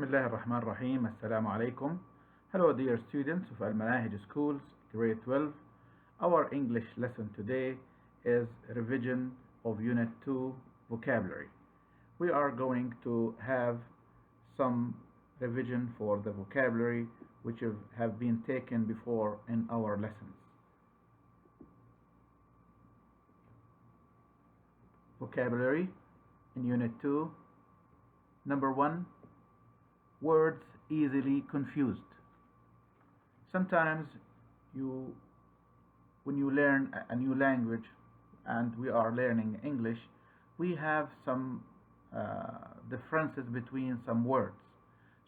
بسم الله الرحمن الرحيم. السلام عليكم. Hello dear students of المناهج schools, grade 12. Our English lesson today is revision of Unit 2 vocabulary. We are going to have some revision for the vocabulary which have been taken before in our lessons. Vocabulary in Unit 2. Number 1. Words easily confused. Sometimes when you learn a new language, and we are learning English, we have some differences between some words.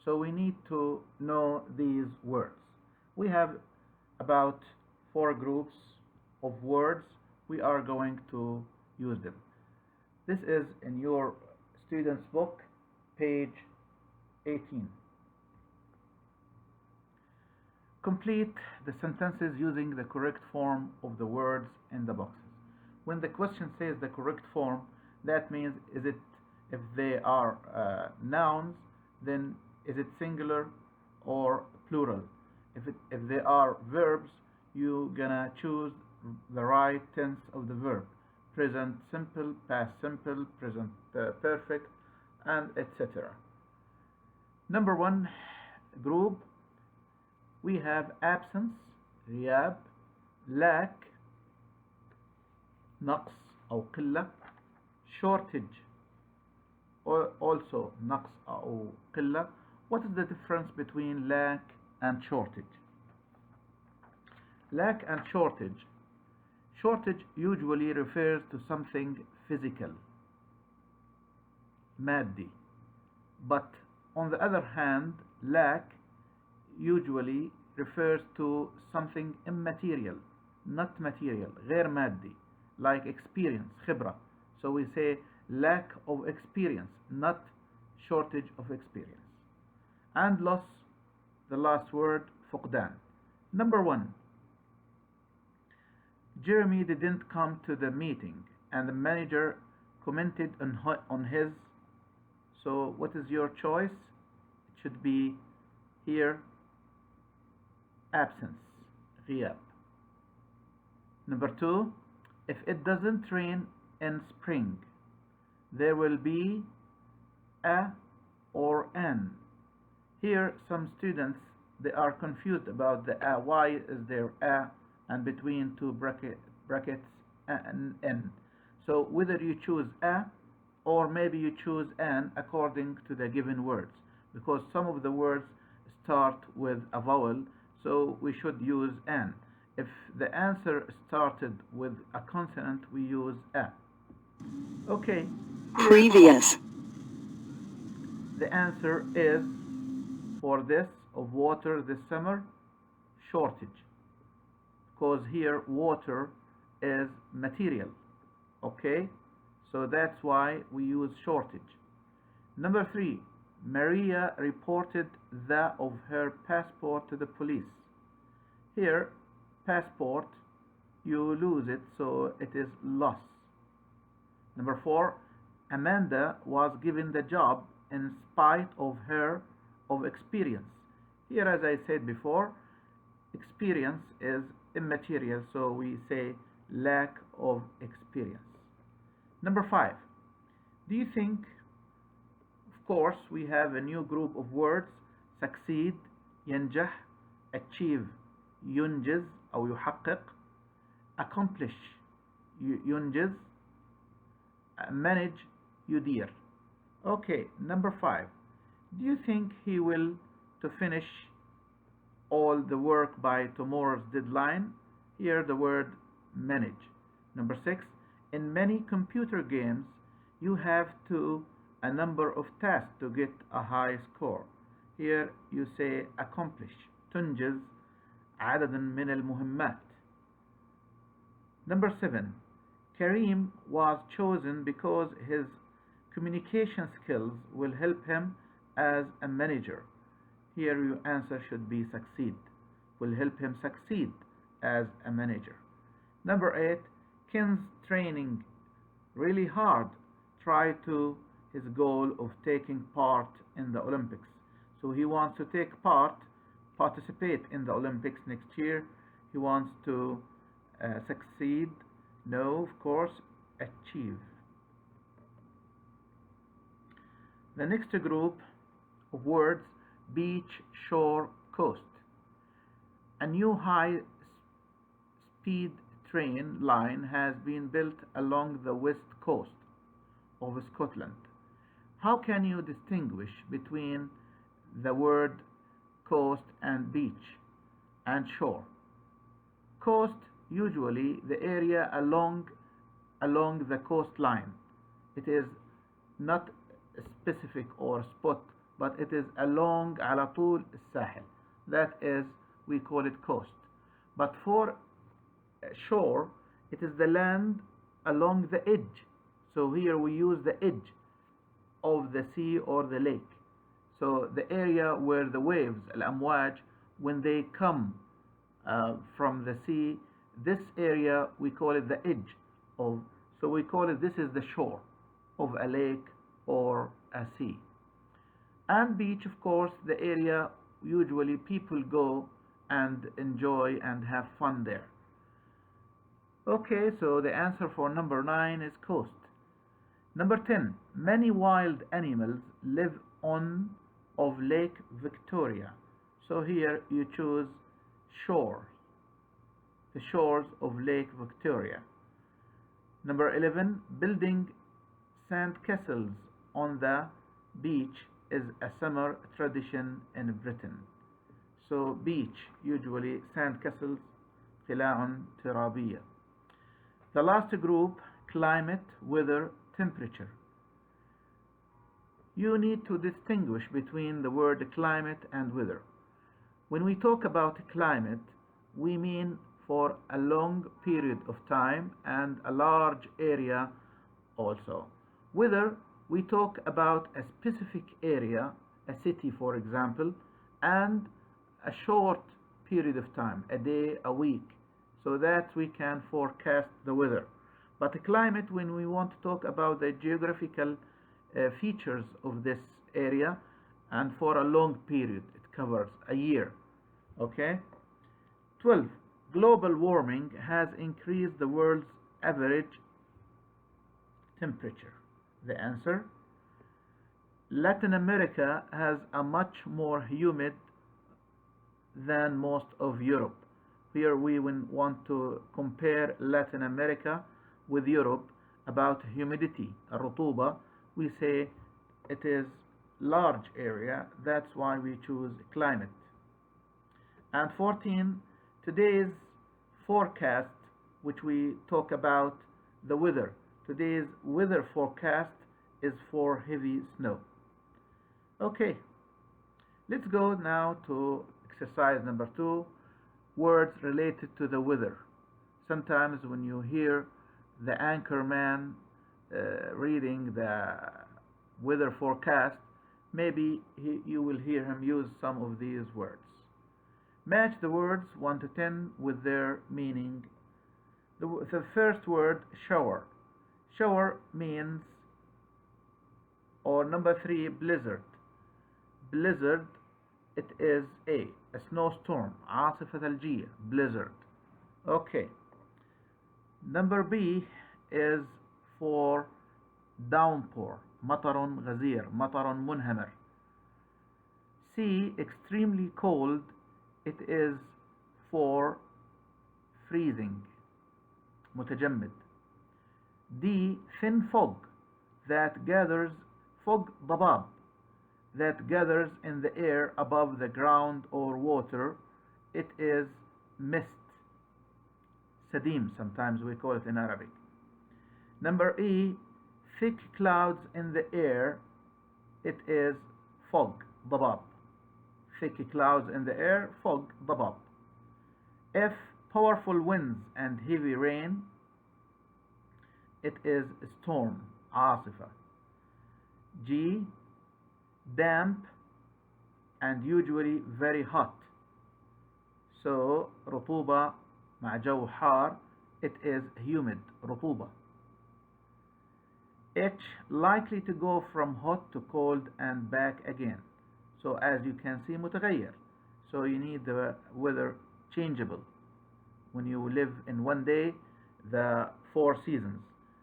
So we need to know these words. We have about 4 groups of words. We are going to use them. This is in your student's book, page 18. Complete the sentences using the correct form of the words in the boxes. When the question says the correct form, that means if they are nouns, then is it singular or plural? If they are verbs, you're gonna choose the right tense of the verb: present simple, past simple, present perfect, and etc. Number 1 group, we have absence, غياب, lack, نقص أو قلة, shortage, also نقص أو قلة. What is the difference between lack and shortage? Lack and shortage. Shortage usually refers to something physical, مادي. But on the other hand, lack usually refers to something immaterial, not material, غير مادي, like experience, خبرة. So we say lack of experience, not shortage of experience. And loss, the last word, فقدان. Number 1. Jeremy didn't come to the meeting, and the manager commented on his. So what is your choice? It should be here absence, غياب. Number 2. If it doesn't rain in spring, there will be a or an. Here some students, they are confused about the a. Why is there a and between two brackets and n? So whether you choose a or maybe you choose an according to the given words, because some of the words start with a vowel, so we should use an. If the answer started with a consonant, we use a. Okay. Previous. The answer is, for this, of water this summer, shortage, because here water is material. Okay, so that's why we use shortage. Number 3. Maria reported the of her passport to the police. Here, passport, you lose it, so it is loss. Number 4. Amanda was given the job in spite of her experience. Here, as I said before, experience is immaterial, so we say lack of experience. Number 5. Do you think, of course, we have a new group of words: succeed, ينجح, achieve, ينجز أو يحقق, accomplish, ينجز, manage, يدير. Okay, number 5. Do you think he will to finish all the work by tomorrow's deadline? Here the word manage. Number 6. In many computer games, you have a number of tasks to get a high score. Here you say accomplish, تنجز عددا من المهمات. Number 7. Kareem was chosen because his communication skills will help him as a manager. Here your answer should be succeed, will help him succeed as a manager. Number 8. Ken's training really hard, try to his goal of taking part in the Olympics. So he wants to participate in the Olympics next year. He wants to succeed. No, of course, achieve. The next group of words: beach, shore, coast. A new high-speed train line has been built along the west coast of Scotland. How can you distinguish between the word coast and beach and shore? Coast, usually the area along the coastline. It is not specific or spot, but it is along على طول الساحل. That is, we call it coast. But for shore, it is the land along the edge. So here we use the edge of the sea or the lake. So the area where the waves, الأمواج, when they come from the sea, this area we call it the edge of. So we call it, this is the shore of a lake or a sea. And beach, of course, the area usually people go and enjoy and have fun there. Okay, so the answer for number 9 is coast. Number 10, many wild animals live on of Lake Victoria. So here you choose shore, the shores of Lake Victoria. Number 11, building sand castles on the beach is a summer tradition in Britain. So beach, usually sand castles, قلاع ترابية. The last group, climate, weather, temperature. You need to distinguish between the word climate and weather. When we talk about climate, we mean for a long period of time and a large area also. Weather, we talk about a specific area, a city for example, and a short period of time, a day, a week, so that we can forecast the weather. But the climate, when we want to talk about the geographical features of this area, and for a long period, it covers a year. Okay? 12. Global warming has increased the world's average temperature. The answer: Latin America has a much more humid than most of Europe. Here we want to compare Latin America with Europe about humidity, الرطوبة. We say it is large area, that's why we choose climate. And 14, today's forecast, which we talk about the weather. Today's weather forecast is for heavy snow. Okay, let's go now to exercise number 2, words related to the weather. Sometimes when you hear the anchor man reading the weather forecast, maybe you will hear him use some of these words. Match the words 1 to 10 with their meaning. The first word, shower. Shower means, or number 3, blizzard. Blizzard, it is a snowstorm, عاصفة ثلجية, blizzard. Okay. Number B is for downpour, مطر غزير, مطر منهمر. C, extremely cold, it is for freezing, متجمد. D, thin fog that gathers, fog ضباب, that gathers in the air above the ground or water, it is mist, sadim, sometimes we call it in Arabic. Number E, thick clouds in the air, it is fog, ضباب. Thick clouds in the air, fog, ضباب. F, powerful winds and heavy rain, it is storm, عاصفة. G, damp and usually very hot. So رطوبة مع جو حار, it is humid, رطوبة. H, likely to go from hot to cold and back again. So as you can see, متغير. So you need the weather changeable. When you live in one day, the 4 seasons,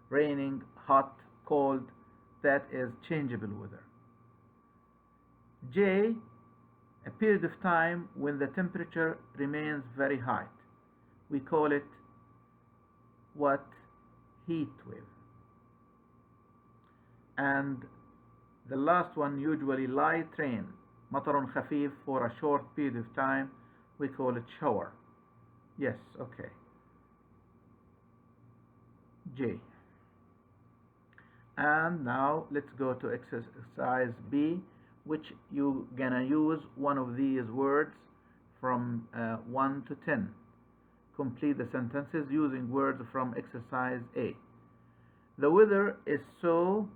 raining, hot, cold, that is changeable weather. J, a period of time when the temperature remains very high. We call it what? Heat wave. And the last one, usually light rain, مطر خفيف, for a short period of time, we call it shower. Yes, okay. J. And now let's go to exercise B, which you gonna use one of these words from 1 to 10. Complete the sentences using words from exercise A. The weather is so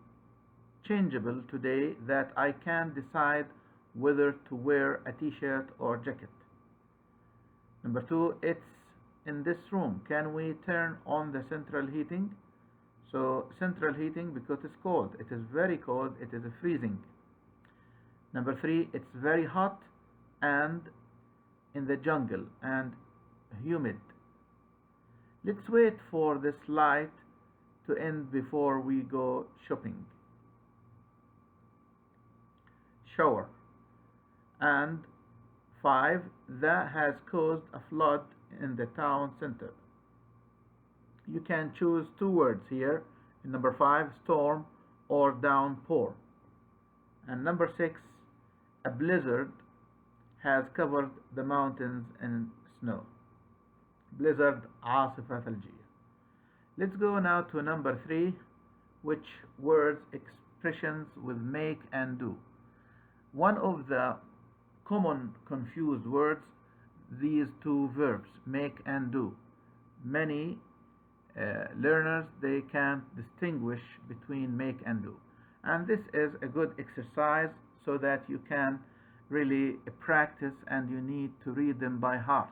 changeable today that I can't decide whether to wear a t-shirt or jacket. Number 2, it's in this room. Can we turn on the central heating? So central heating because it's cold. It is very cold. It is freezing. Number 3, it's very hot and in the jungle and humid. Let's wait for this light to end before we go shopping. Shower. And 5, that has caused a flood in the town center. You can choose 2 words here. In number 5, storm or downpour. And number 6, a blizzard has covered the mountains in snow. Blizzard, عاصفة ثلجية. Let's go now to number 3, which words, expressions with make and do. One of the common confused words, these 2 verbs, make and do. Many learners, they can't distinguish between make and do. And this is a good exercise so that you can really practice, and you need to read them by heart.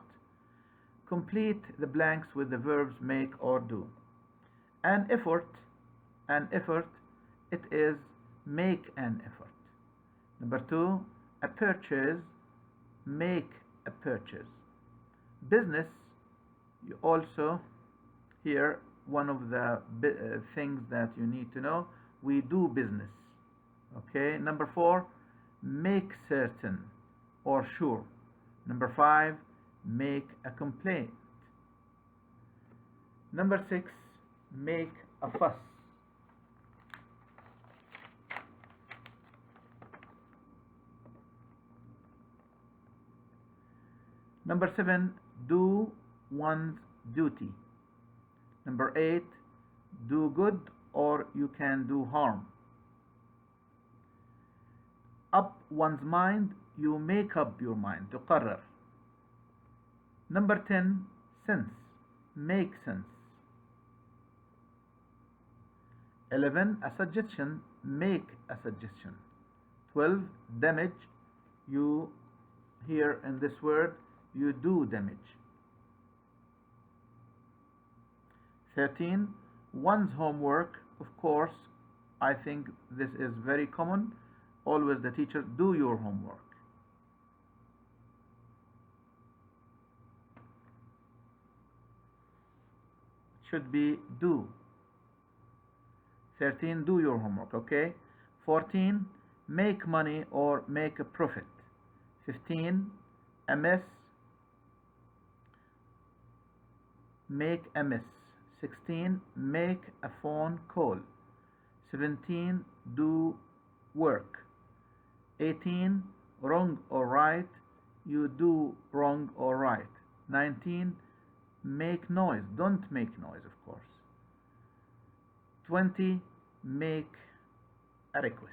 Complete the blanks with the verbs make or do. An effort, it is make an effort. Number 2, a purchase, make a purchase. Business, you also, here, one of the things that you need to know, we do business. Okay, number 4, make certain or sure. Number 5, make a complaint. Number 6, make a fuss. Number 7, do one's duty. Number 8, do good or you can do harm. Up one's mind, you make up your mind. تقرر. Number 10, sense. Make sense. 11, a suggestion. Make a suggestion. 12, damage. You, here in this word, you do damage. 13, one's homework. Of course, I think this is very common. Always the teacher, do your homework. Should be do. 13, do your homework, okay? 14, make money or make a profit. 15, a mess, make a mess. 16, make a phone call. 17, do work. 18, wrong or right, you do wrong or right. 19, make noise, don't make noise, of course. 20, make a request.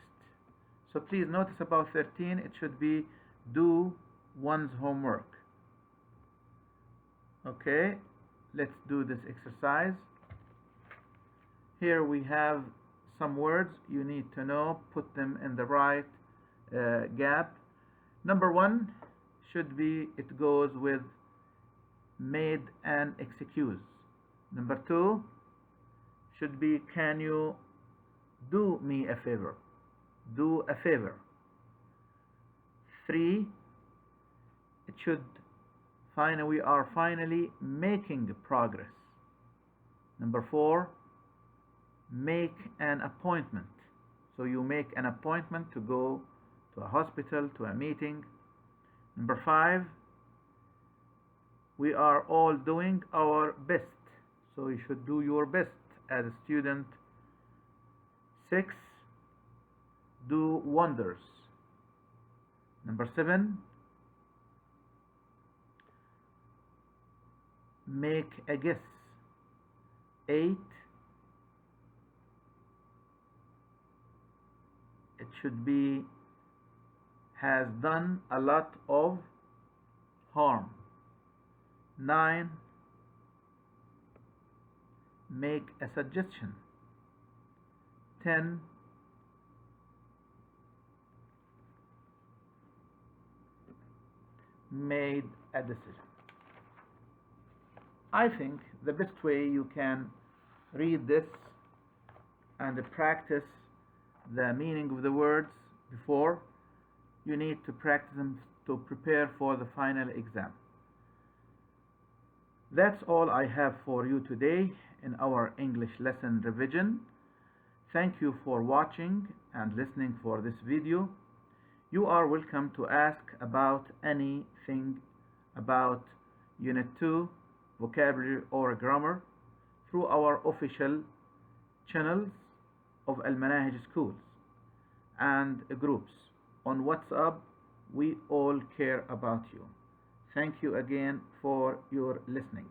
So please notice about 13, it should be do one's homework. Okay, let's do this exercise. Here we have some words you need to know, put them in the right gap. Number 1 should be, it goes with made an excuse. Number 2 should be, can you do me a favor? Do a favor. 3, it should we are finally making progress. Number 4, make an appointment. So you make an appointment to go to a hospital, to a meeting. Number 5, we are all doing our best. So you should do your best as a student. 6, do wonders. Number 7, make a guess. 8, it should be has done a lot of harm. 9, make a suggestion. 10, made a decision. I think the best way you can read this and practice the meaning of the words before, you need to practice them to prepare for the final exam. That's all I have for you today in our English lesson revision. Thank you for watching and listening for this video. You are welcome to ask about anything about Unit 2, vocabulary or grammar through our official channels of المناهج schools and groups on WhatsApp. We all care about you. Thank you again for your listening.